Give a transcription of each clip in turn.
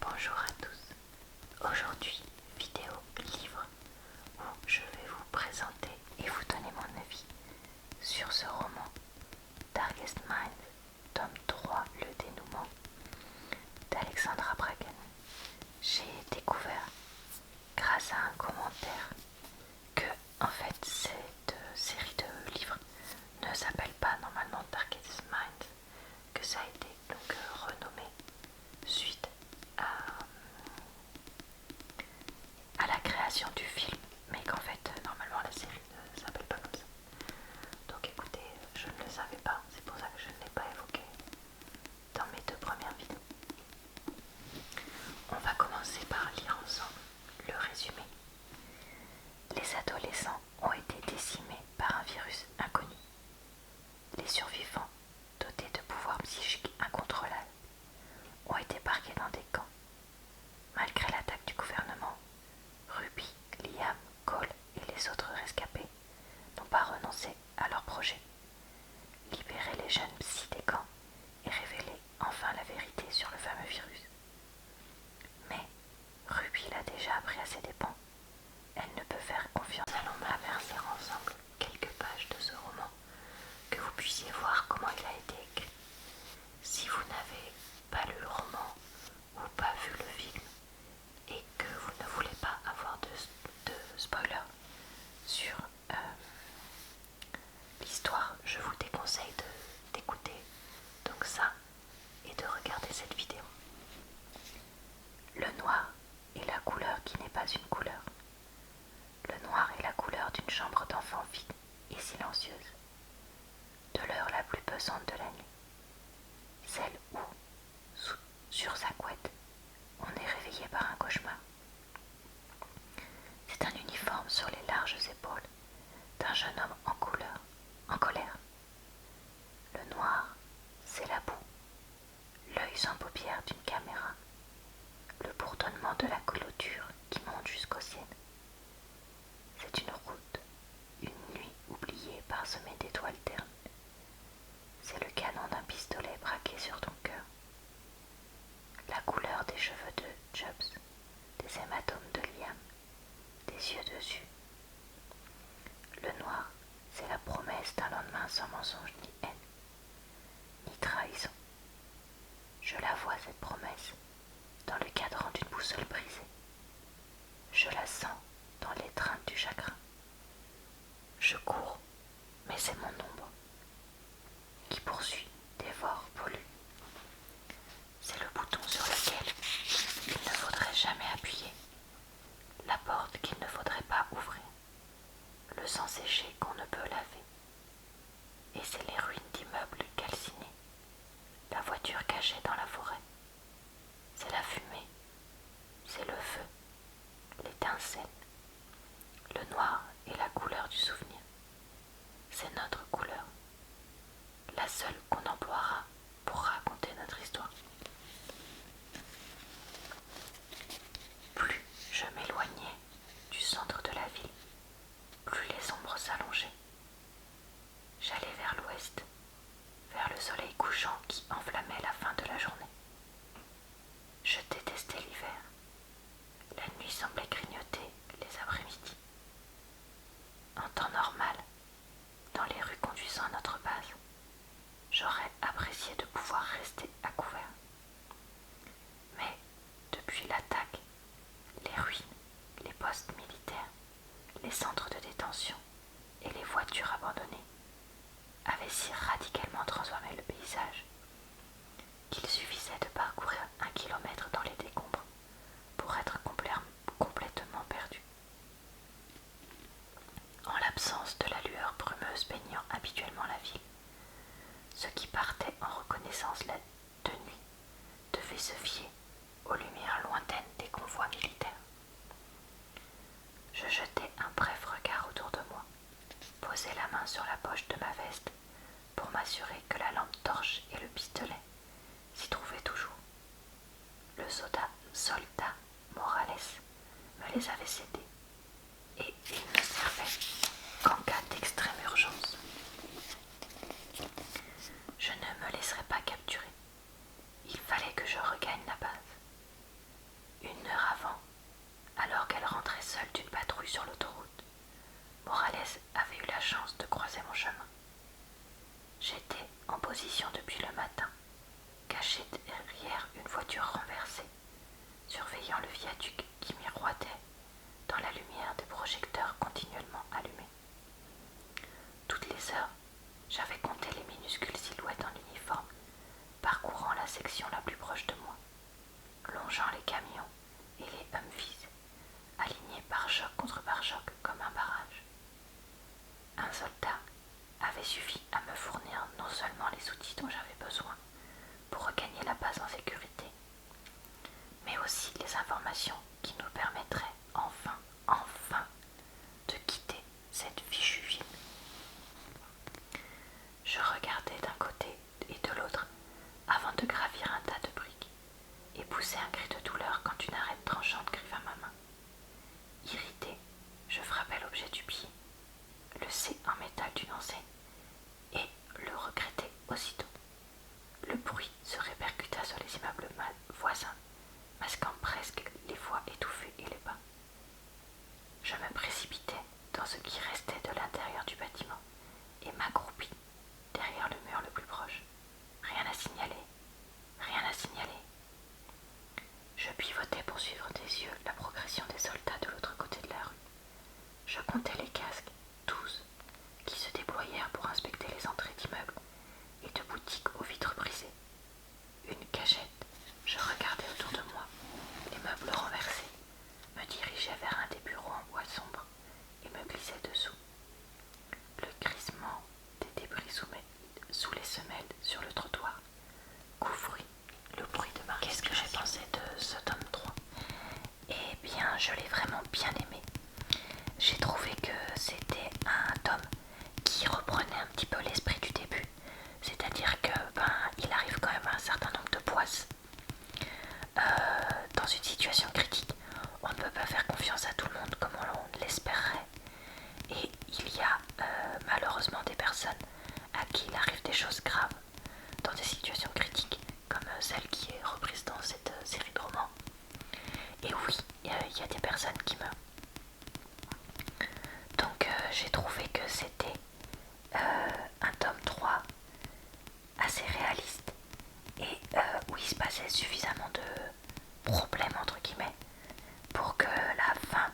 Bonjour à tous. Aujourd'hui, vidéo livre où je vais vous présenter et vous donner mon avis sur ce roman Darkest Mind, tome 3, le dénouement d'Alexandra Bracken. J'ai découvert grâce à un commentaire que en fait cette série de livres ne s'appelle pas normalement Darkest Mind, que ça a été donc renommé suite à la création du film, mais qu'en fait normalement la série ne s'appelle pas comme ça. Donc écoutez, je ne le savais pas, c'est pour ça que je ne l'ai pas évoqué dans mes deux premières vidéos. On va commencer par lire ensemble le résumé. Les adolescents ont été décimés par un virus inconnu. Les survivants, dotés de pouvoirs psychiques incontrôlables, ont été parqués dans des camps. Malgré l'attaque du gouvernement, Ruby, Liam, Cole et les autres rescapés n'ont pas renoncé à leur projet. Libérer les jeunes psy des camps et révéler enfin la vérité sur le fameux virus. Mais Ruby l'a déjà appris à ses dépens. Elle ne peut faire confiance. Nous allons averser ensemble quelques pages de ce roman, que vous puissiez voir comment il a été écrit. Si vous n'avez pas lu le roman ou pas vu le film et que vous ne voulez pas avoir de spoiler sur l'histoire, je vous déconseille d'écouter donc ça et de regarder cette vidéo. Le noir est la couleur qui n'est pas une couleur. Le noir est la couleur d'une chambre d'enfant vide et silencieuse, de l'heure la plus pesante de la nuit, celle où, sur sa couette, on est réveillé par un cauchemar. C'est un uniforme sur les larges épaules d'un jeune homme en colère. Le noir, c'est la boue, l'œil sans paupières d'une caméra, le bourdonnement de la clôture qui monte jusqu'au ciel. C'est une route, une nuit oubliée parsemée d'étoiles ternes. C'est le canon d'un pistolet braqué sur ton cœur. La couleur des cheveux de Chubbs, des hématomes de Liam, des yeux dessus. Le noir, c'est la promesse d'un lendemain sans mensonge ni haine, ni trahison. Je la vois, cette promesse, dans le cadran d'une boussole brisée. Je la sens dans l'étreinte du chagrin. Je cours, mais c'est mon ombre qui poursuit, dévore, pollue. C'est le bouton sur lequel il ne faudrait jamais appuyer, la porte qu'il ne faudrait pas ouvrir, le sang séché qu'on ne peut laver. Et c'est les ruines d'immeubles calcinés, la voiture cachée dans la forêt. C'est la fumée, c'est le feu, l'étincelle. Le noir est la couleur du souvenir. C'est notre couleur, la seule qu'on emploiera pour raconter notre histoire. Plus je m'éloignais du centre de la ville, plus les ombres s'allongeaient. J'allais vers l'ouest, vers le soleil couchant qui enflammait la fin de la journée. Je détestais l'hiver. La nuit semblait grignoter les après-midi. En temps normal, dans les rues conduisant à notre base, j'aurais apprécié de pouvoir rester à couvert. Mais depuis l'attaque, les ruines, les postes militaires, les centres de détention et les voitures abandonnées avaient si radicalement transformé le paysage qu'il suffisait de parcourir 1 kilomètre dans les décombres pour être complètement perdu. En l'absence de la lueur brumeuse baignant habituellement la ville, ceux qui partaient en reconnaissance de nuit devaient se fier aux lumières lointaines des convois militaires. Je jetai un bref regard autour de moi, posai la main sur la poche de ma veste pour m'assurer que la lampe torche et le pistolet s'y trouvaient toujours. Le soldat Morales me les avait cédés et il ne servait qu'en cas d'extrême urgence. Je ne me laisserais pas capturer. Il fallait que je regagne la base. seul d'une patrouille sur l'autoroute. Morales avait eu la chance de croiser mon chemin. J'étais en position depuis le matin, caché derrière une voiture renversée, surveillant le viaduc qui miroitait dans la lumière des projecteurs continuellement allumés. Toutes les heures, j'avais compté les minuscules silhouettes en uniforme, parcourant la section la plus proche de moi, longeant les camions et les Humvees, alignés pare-choc contre pare-choc comme un barrage. Un soldat avait suffi à me fournir non seulement les outils dont j'avais besoin pour regagner la base en sécurité, mais aussi les informations qui nous permettraient enfin, de quitter cette fichue ville. Je regardais d'un côté et de l'autre avant de gravir un tas de briques et pousser un cri de douleur quand une arête tranchante griffa ma main. Irrité, je frappais l'objet du pied, le C en métal d'une enseigne, et le regrettais aussitôt. Le bruit se répercuta sur les immeubles voisins, masquant presque les voix étouffées et les pas. Je me précipitai dans ce qui restait de l'intérieur du bâtiment et m'accroupis derrière le mur le plus proche. Rien à signaler, rien à signaler. Je pivotais pour suivre des yeux la progression des soldats de l'autre côté de la rue. Je comptais les casques, 12, qui se déployèrent pour inspecter les entrées d'immeubles et de boutiques aux vitres brisées. Une cachette, je regardais autour de moi, les meubles renversés, me dirigeais vers un des bureaux en bois sombre et me glissais dessous. Le crissement des débris sous les semelles sur le trottoir couvrit le bruit de ma respiration. Qu'est-ce que j'ai pensé de ce tome 3 ? Eh bien, je l'ai vraiment bien aimé. J'ai trouvé que c'était un tome qui reprenait un petit peu l'esprit du début, c'est-à-dire que il arrive quand même à un certain nombre de poisses. Dans une situation critique, on ne peut pas faire confiance à tout le monde comme on l'espérerait. Et il y a malheureusement des personnes à qui il arrive des choses graves dans des situations critiques, comme celle qui est reprise dans cette série de romans. Et oui, il y a des personnes qui meurent. Donc j'ai trouvé que c'était un tome 3 assez réaliste et où il se passait suffisamment de problèmes entre guillemets pour que la fin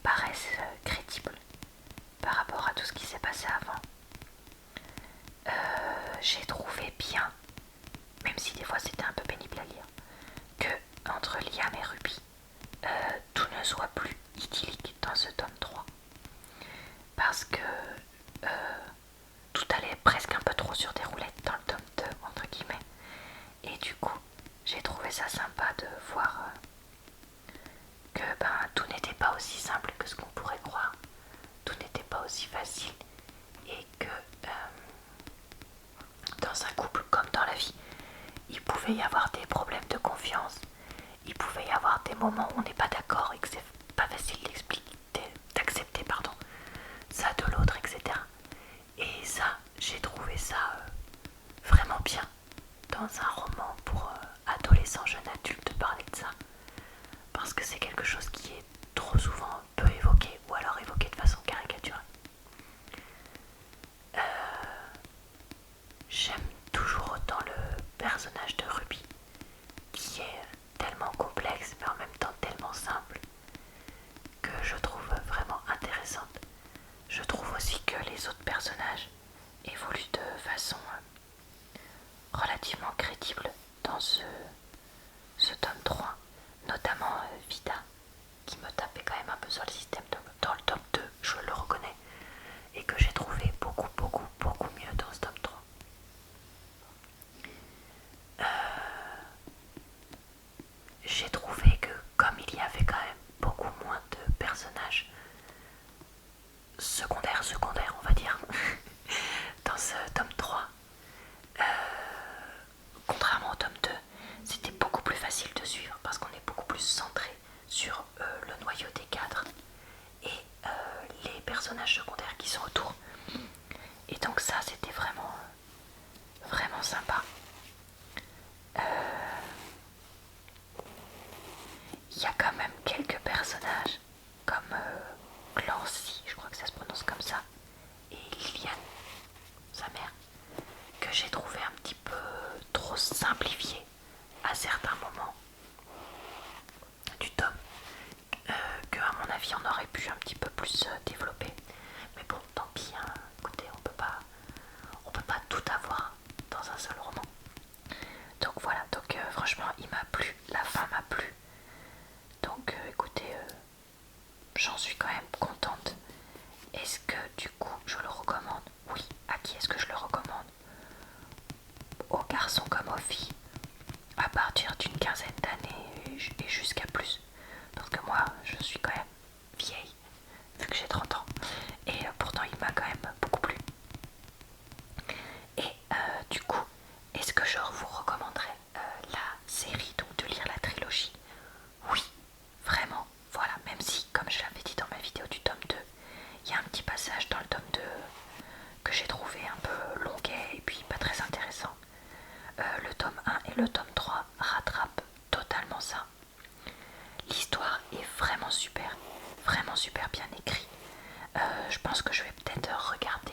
paraisse crédible par rapport à tout ce qui s'est passé avant. J'ai trouvé bien, même si des fois c'était un peu pénible à lire, que entre Liam et Ruby, tout ne soit plus idyllique dans ce tome 3. Parce que tout allait presque un peu trop sur des roulettes dans le tome 2, entre guillemets. Et du coup, j'ai trouvé ça sympa de voir que tout n'était pas aussi simple que ce qu'on pourrait croire. Tout n'était pas aussi facile. Et que dans un couple comme dans la vie, il pouvait y avoir des problèmes de confiance. Il pouvait y avoir des moments où on n'est pas d'accord et que c'est pas facile d'accepter ça de l'autre, etc. Et ça, j'ai trouvé ça vraiment bien dans un roman pour adolescents, jeunes adultes, de parler de ça. Parce que c'est quelque chose qui est trop souvent peu évoqué, ou alors évoqué de façon caricaturale. J'aime toujours autant le personnage de Ruby, qui est tellement complexe mais en même temps tellement simple, que je trouve vraiment intéressante. Je trouve aussi que les autres personnages évoluent de façon relativement crédible dans ce tome 3, notamment Vida, qui me tapait quand même un peu sur le système dans le tome 2, je le reconnais, et que j'ai trouvé beaucoup mieux dans ce tome 3. J'ai trouvé que comme il y avait quand même beaucoup moins de personnages secondaires, on va dire, dans ce tome 3, contrairement au tome 2, c'était beaucoup plus facile de suivre parce qu'on est beaucoup plus centré sur le noyau des cadres et les personnages secondaires qui sont autour. Et donc ça, c'était vraiment sympa. Il y a quand même quelques personnages Clancy, je crois que ça se prononce comme ça, et Liliane, sa mère, que j'ai trouvé un petit peu trop simplifié à certains moments du tome, que à mon avis on aurait pu un petit peu plus développer. Mais bon, tant pis, hein. Écoutez, on peut pas tout avoir dans un seul roman. Donc voilà, donc franchement il m'a plu, la fin m'a plu. Donc écoutez, j'en suis quand même contente. Est-ce que du coup je le recommande? Oui. À qui est-ce que je le recommande? Aux garçons comme aux filles, à partir d'une quinzaine d'années et jusqu'à plus. Parce que moi je suis quand même vieille, vu que j'ai 30 ans. Et pourtant il m'a quand même beaucoup plu. Et du coup, est-ce que je vous recommanderais la série, donc de lire la trilogie? Oui, vraiment, voilà, même si, comme je l'avais dit dans ma vidéo du tome 2, il y a un petit passage dans le tome 2 que j'ai trouvé un peu longuet et puis pas très intéressant. Le tome 1 et le tome 3 rattrapent totalement ça. L'histoire est vraiment super bien écrite. Je pense que je vais peut-être regarder